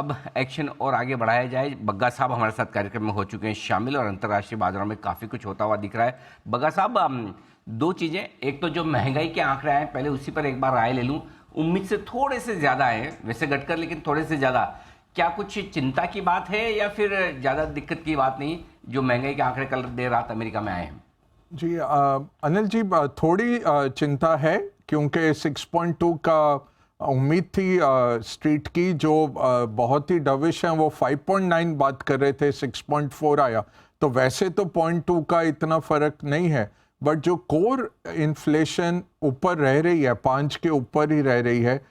अब एक्शन और आगे बढ़ाया जाए। बग्गा साहब हमारे साथ कार्यक्रम में हो चुके हैं शामिल और अंतर्राष्ट्रीय बाजारों में काफ़ी कुछ होता हुआ दिख रहा है। बग्गा साहब, दो चीज़ें, एक तो जो महंगाई के आंकड़े आए, पहले उसी पर एक बार राय ले लूँ। उम्मीद से थोड़े से ज़्यादा है, वैसे घटकर, लेकिन थोड़े से ज़्यादा। क्या कुछ चिंता की बात है या फिर ज़्यादा दिक्कत की बात नहीं, जो महंगाई के आंकड़े कल देर रात अमेरिका में आए हैं? जी अनिल जी, थोड़ी चिंता है क्योंकि 6.2 का उम्मीद थी स्ट्रीट की, जो बहुत ही डविश हैं वो 5.9 बात कर रहे थे, 6.4 आया। तो वैसे तो 0.2 का इतना फर्क नहीं है, बट जो कोर इन्फ्लेशन ऊपर रह रही है, 5 के ऊपर ही रह रही है,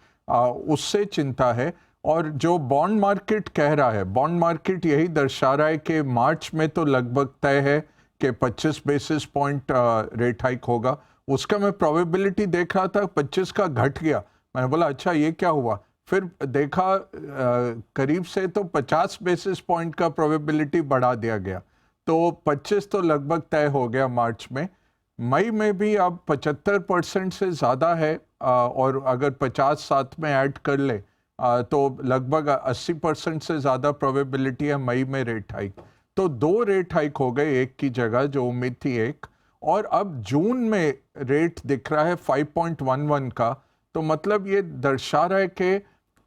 उससे चिंता है। और जो बॉन्ड मार्केट कह रहा है, बॉन्ड मार्केट यही दर्शा रहा है कि मार्च में तो लगभग तय है कि 25 बेसिस पॉइंट रेट हाइक होगा। उसका मैं प्रोबेबिलिटी देख रहा था, 25 का घट गया। मैंने बोला अच्छा ये क्या हुआ, फिर देखा करीब से तो 50 बेसिस पॉइंट का प्रोबेबिलिटी बढ़ा दिया गया, तो 25 तो लगभग तय हो गया मार्च में। मई में भी अब 75% से ज़्यादा है, और अगर 50 साथ में ऐड कर ले तो लगभग 80% से ज़्यादा प्रोबेबिलिटी है मई में रेट हाइक। तो 2 रेट हाइक हो गए एक की जगह, जो उम्मीद थी एक। और अब जून में रेट दिख रहा है 5.11 का, तो मतलब ये दर्शा रहा है कि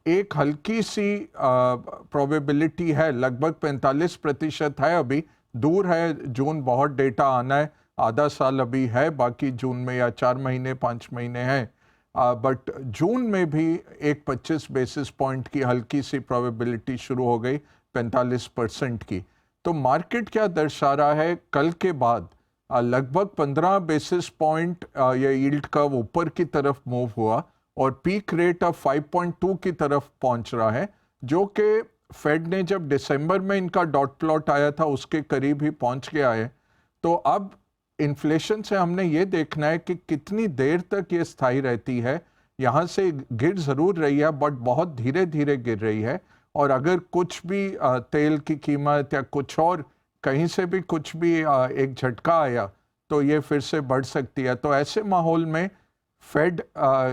एक हल्की सी प्रोबेबिलिटी है, लगभग 45% है। अभी दूर है, जून बहुत डेटा आना है, आधा साल अभी है बाकी जून में, या 4 महीने 5 महीने हैं। बट जून में भी एक 25 बेसिस पॉइंट की हल्की सी प्रोबेबिलिटी शुरू हो गई, 45% की। तो मार्केट क्या दर्शा रहा है, कल के बाद लगभग 15 बेसिस पॉइंट ये यील्ड कर्व ऊपर की तरफ मूव हुआ और पीक रेट अब 5.2 की तरफ पहुंच रहा है, जो कि फेड ने जब दिसंबर में इनका डॉट प्लॉट आया था उसके करीब ही पहुंच गया है। तो अब इन्फ्लेशन से हमने ये देखना है कि कितनी देर तक ये स्थायी रहती है। यहाँ से गिर ज़रूर रही है, बट बहुत धीरे धीरे गिर रही है। और अगर कुछ भी तेल की कीमत या कुछ और कहीं से भी कुछ भी एक झटका आया तो ये फिर से बढ़ सकती है। तो ऐसे माहौल में फेड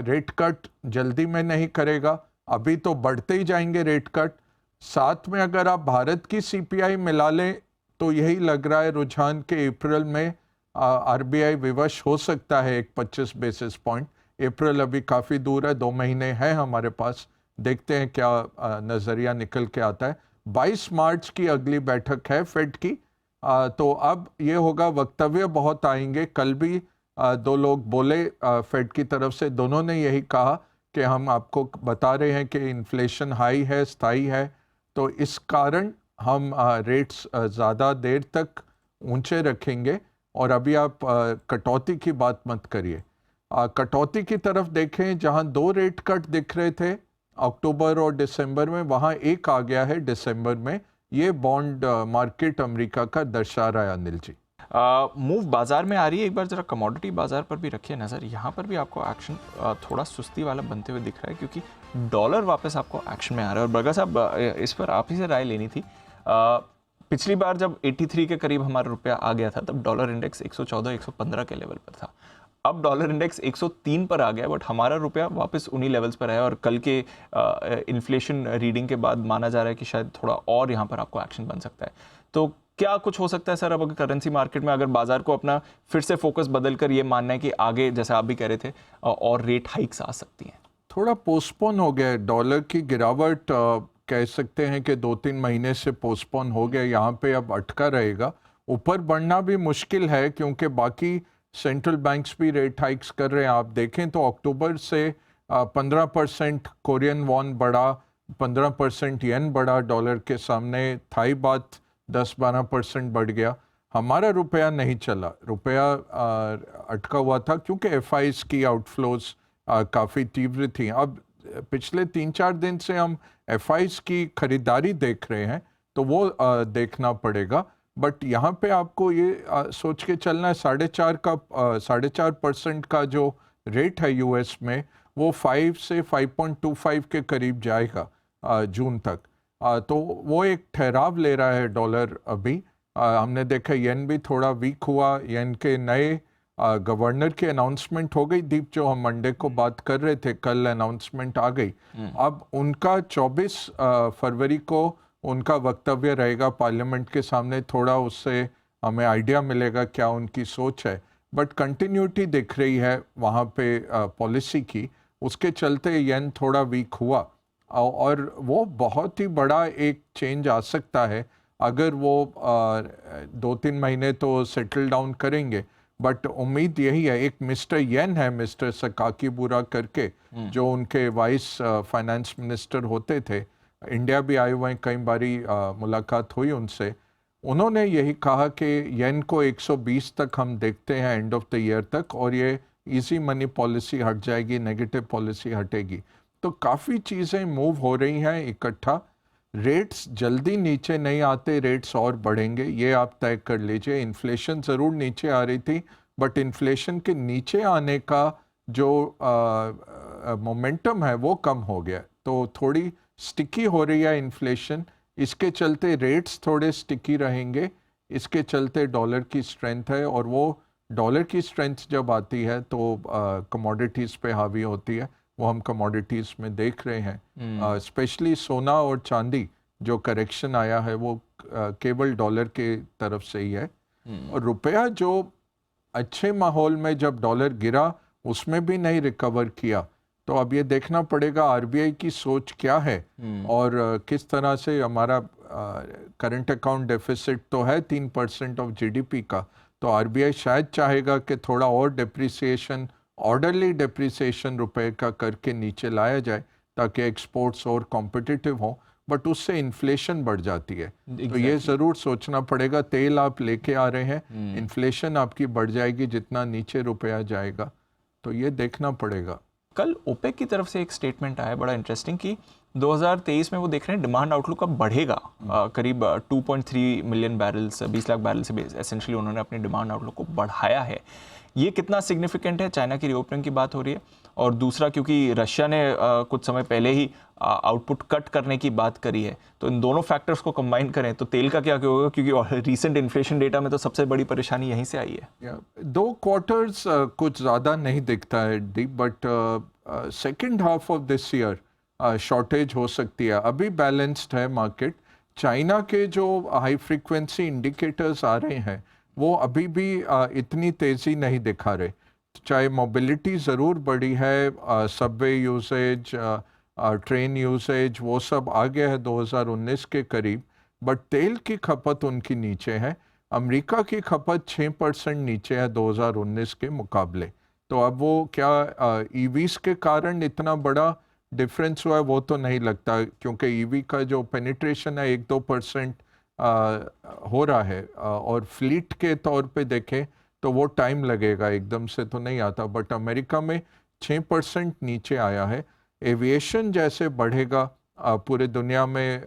रेट कट जल्दी में नहीं करेगा, अभी तो बढ़ते ही जाएंगे रेट कट। साथ में अगर आप भारत की सीपीआई मिला लें तो यही लग रहा है रुझान के अप्रैल में आरबीआई विवश हो सकता है एक 25 बेसिस पॉइंट। अप्रैल अभी काफ़ी दूर है, 2 महीने हैं हमारे पास, देखते हैं क्या नज़रिया निकल के आता है। 22 मार्च की अगली बैठक है फेड की। तो अब ये होगा, वक्तव्य बहुत आएंगे। कल भी 2 लोग बोले फेड की तरफ से, दोनों ने यही कहा कि हम आपको बता रहे हैं कि इन्फ्लेशन हाई है, स्थायी है, तो इस कारण हम रेट्स ज़्यादा देर तक ऊंचे रखेंगे। और अभी आप कटौती की बात मत करिए। कटौती की तरफ देखें, जहां 2 रेट कट दिख रहे थे अक्टूबर और दिसंबर में, वहां एक आ गया है दिसंबर में। ये बॉन्ड मार्केट अमेरिका का दर्शा रहा है अनिल जी। मूव बाजार में आ रही है, एक बार जरा कमोडिटी बाजार पर भी रखिए नज़र। यहाँ पर भी आपको एक्शन थोड़ा सुस्ती वाला बनते हुए दिख रहा है, क्योंकि डॉलर वापस आपको एक्शन में आ रहा है। और बरगा साहब, इस पर आप ही से राय लेनी थी। पिछली बार जब 83 के करीब हमारा रुपया आ गया था, तब डॉलर इंडेक्स 114-115 के लेवल पर था। अब डॉलर इंडेक्स 103 पर आ गया, बट हमारा रुपया वापस उन्हीं लेवल्स पर है। और कल के इन्फ्लेशन रीडिंग के बाद माना जा रहा है कि शायद थोड़ा और यहाँ पर आपको एक्शन बन सकता है। तो क्या कुछ हो सकता है सर, अब अगर करेंसी मार्केट में अगर बाजार को अपना फिर से फोकस बदल कर ये मानना है कि आगे, जैसे आप भी कह रहे थे, और रेट हाइक्स आ सकती हैं? थोड़ा पोस्टपोन हो गया डॉलर की गिरावट, कह सकते हैं कि 2-3 महीने से पोस्टपोन हो गया, यहाँ पे अब अटका रहेगा। ऊपर बढ़ना भी मुश्किल है क्योंकि बाकी सेंट्रल बैंक्स भी रेट हाइक्स कर रहे हैं। आप देखें तो अक्टूबर से 15% कोरियन वॉन बढ़ा, 15% येन बढ़ा डॉलर के सामने, थाई बात 10-12% बढ़ गया। हमारा रुपया नहीं चला, रुपया अटका हुआ था क्योंकि एफआईज की आउटफ्लोज काफ़ी तीव्र थी। अब पिछले 3-4 दिन से हम एफआईज की खरीदारी देख रहे हैं, तो वो देखना पड़ेगा। बट यहाँ पे आपको ये सोच के चलना है, 4.5% का जो रेट है यूएस में, वो 5 से 5.25 के करीब जाएगा जून तक। तो वो एक ठहराव ले रहा है डॉलर अभी। हमने देखा येन भी थोड़ा वीक हुआ, येन के नए गवर्नर की अनाउंसमेंट हो गई दीप, जो हम मंडे को बात कर रहे थे, कल अनाउंसमेंट आ गई। अब उनका 24 फरवरी को उनका वक्तव्य रहेगा पार्लियामेंट के सामने, थोड़ा उससे हमें आइडिया मिलेगा क्या उनकी सोच है। बट कंटिन्यूटी दिख रही है वहाँ पे पॉलिसी की, उसके चलते येन थोड़ा वीक हुआ और वो बहुत ही बड़ा एक चेंज आ सकता है अगर वो 2-3 महीने तो सेटल डाउन करेंगे। बट उम्मीद यही है, एक मिस्टर येन है, मिस्टर सकाकीबुरा करके, जो उनके वाइस फाइनेंस मिनिस्टर होते थे, इंडिया भी आए हुए हैं, कई बारी मुलाकात हुई उनसे। उन्होंने यही कहा कि येन को 120 तक हम देखते हैं एंड ऑफ द ईयर तक, और ये इजी मनी पॉलिसी हट जाएगी, नेगेटिव पॉलिसी हटेगी। तो काफ़ी चीज़ें मूव हो रही हैं इकट्ठा। रेट्स जल्दी नीचे नहीं आते, रेट्स और बढ़ेंगे, ये आप तय कर लीजिए। इन्फ्लेशन ज़रूर नीचे आ रही थी, बट इन्फ्लेशन के नीचे आने का जो मोमेंटम है वो कम हो गया, तो थोड़ी स्टिकी हो रही है इन्फ्लेशन। इसके चलते रेट्स थोड़े स्टिकी रहेंगे, इसके चलते डॉलर की स्ट्रेंथ है, और वो डॉलर की स्ट्रेंथ जब आती है तो कमोडिटीज़ पे हावी होती है, वो हम कमोडिटीज़ में देख रहे हैं। स्पेशली सोना और चांदी जो करेक्शन आया है वो केवल डॉलर के तरफ से ही है। और रुपया जो अच्छे माहौल में जब डॉलर गिरा उसमें भी नहीं रिकवर किया, तो अब ये देखना पड़ेगा आरबीआई की सोच क्या है, और किस तरह से हमारा करंट अकाउंट डेफिसिट तो है 3% ऑफ जीडीपी का, तो आरबीआई शायद चाहेगा कि थोड़ा और डेप्रिसिएशन, ऑर्डरली डेप्रिसिएशन रुपए का करके नीचे लाया जाए, ताकि एक्सपोर्ट्स और कॉम्पिटिटिव हों। बट उससे इन्फ्लेशन बढ़ जाती है, तो ये ज़रूर सोचना पड़ेगा। तेल आप लेके आ रहे हैं, इन्फ्लेशन आपकी बढ़ जाएगी जितना नीचे रुपया जाएगा, तो ये देखना पड़ेगा। कल ओपेक की तरफ से एक स्टेटमेंट आया बड़ा इंटरेस्टिंग कि 2023 में वो देख रहे हैं डिमांड आउटलुक अब बढ़ेगा, करीब 2.3 मिलियन बैरल्स, 20 लाख बैरल से एसेंशियली उन्होंने अपनी डिमांड आउटलुक को बढ़ाया है। ये कितना सिग्निफिकेंट है? चाइना की रीओपनिंग की बात हो रही है, और दूसरा क्योंकि रशिया ने कुछ समय पहले ही आउटपुट कट करने की बात करी है, तो इन दोनों फैक्टर्स को कंबाइन करें तो तेल का क्या होगा, क्योंकि रीसेंट इन्फ्लेशन डेटा में तो सबसे बड़ी परेशानी यहीं से आई है। 2 क्वार्टर्स कुछ ज़्यादा नहीं दिखता है deep, but second half of this year shortage हो सकती है। अभी बैलेंस्ड है मार्केट। चाइना के जो हाई फ्रीक्वेंसी इंडिकेटर्स आ रहे हैं वो अभी भी इतनी तेज़ी नहीं दिखा रहे। चाहे मोबिलिटी ज़रूर बढ़ी है, सबवे यूसेज, ट्रेन यूसेज, वो सब आ गया है 2019 के करीब, बट तेल की खपत उनकी नीचे है। अमेरिका की खपत 6% नीचे है 2019 के मुकाबले। तो अब वो क्या ईवीज़ के कारण इतना बड़ा डिफरेंस हुआ है वो तो नहीं लगता, क्योंकि ईवी का जो पेनिट्रेशन है 1-2% हो रहा है, और फ्लीट के तौर पे देखें तो वो टाइम लगेगा, एकदम से तो नहीं आता। बट अमेरिका में 6% नीचे आया है। एविएशन जैसे बढ़ेगा पूरे दुनिया में,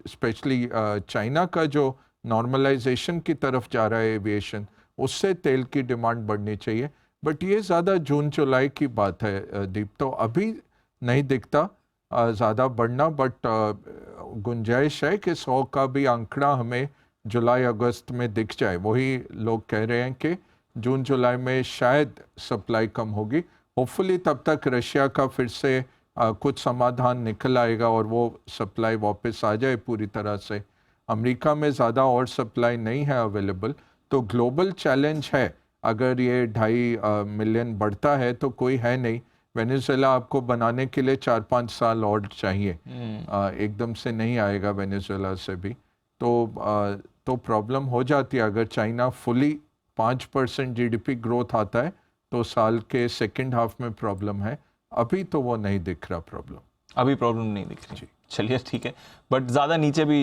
स्पेशली चाइना का जो नॉर्मलाइजेशन की तरफ जा रहा है एविएशन, उससे तेल की डिमांड बढ़नी चाहिए। बट ये ज़्यादा जून जुलाई की बात है दीप, तो अभी नहीं दिखता ज़्यादा बढ़ना, बट गुंजाइश है कि 100 का भी आंकड़ा हमें जुलाई अगस्त में दिख जाए। वही लोग कह रहे हैं कि जून जुलाई में शायद सप्लाई कम होगी। होपफुली तब तक रशिया का फिर से कुछ समाधान निकल आएगा और वो सप्लाई वापस आ जाए पूरी तरह से। अमेरिका में ज़्यादा और सप्लाई नहीं है अवेलेबल, तो ग्लोबल चैलेंज है। अगर ये 2.5 मिलियन बढ़ता है तो कोई है नहीं। वेनेजुएला आपको बनाने के लिए 4-5 साल और चाहिए, एकदम से नहीं आएगा वेनेजुएला से भी। तो प्रॉब्लम हो जाती है। अगर चाइना फुली 5% जीडीपी ग्रोथ आता है तो साल के सेकंड हाफ में प्रॉब्लम है। अभी तो वो नहीं दिख रहा प्रॉब्लम, अभी प्रॉब्लम नहीं दिख रही। चलिए ठीक है, बट ज़्यादा नीचे भी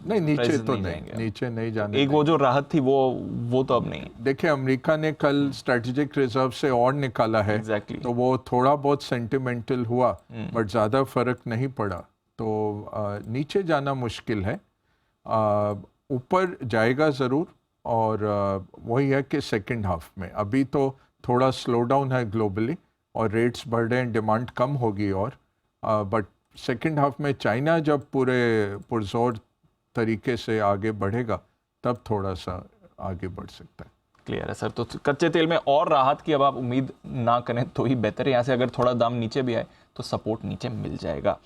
नहीं, नीचे prices तो नहीं नहीं, जाएंगे। नीचे नहीं जाने एक वो जो राहत थी वो तो अब नहीं है। देखिए, अमेरिका ने कल स्ट्रेटेजिक रिजर्व से और निकाला है, Exactly. तो वो थोड़ा बहुत सेंटिमेंटल हुआ, बट ज़्यादा फर्क नहीं पड़ा। तो नीचे जाना मुश्किल है, ऊपर जाएगा ज़रूर। और वही है कि सेकंड हाफ में अभी तो थोड़ा स्लो डाउन है ग्लोबली और रेट्स बढ़ रहे हैं, डिमांड कम होगी और बट सेकंड हाफ में चाइना जब पूरे पुरजोर तरीके से आगे बढ़ेगा तब थोड़ा सा आगे बढ़ सकता है। क्लियर है सर। तो कच्चे तेल में और राहत की अब आप उम्मीद ना करें तो ही बेहतर है। यहाँ से अगर थोड़ा दाम नीचे भी आए तो सपोर्ट नीचे मिल जाएगा।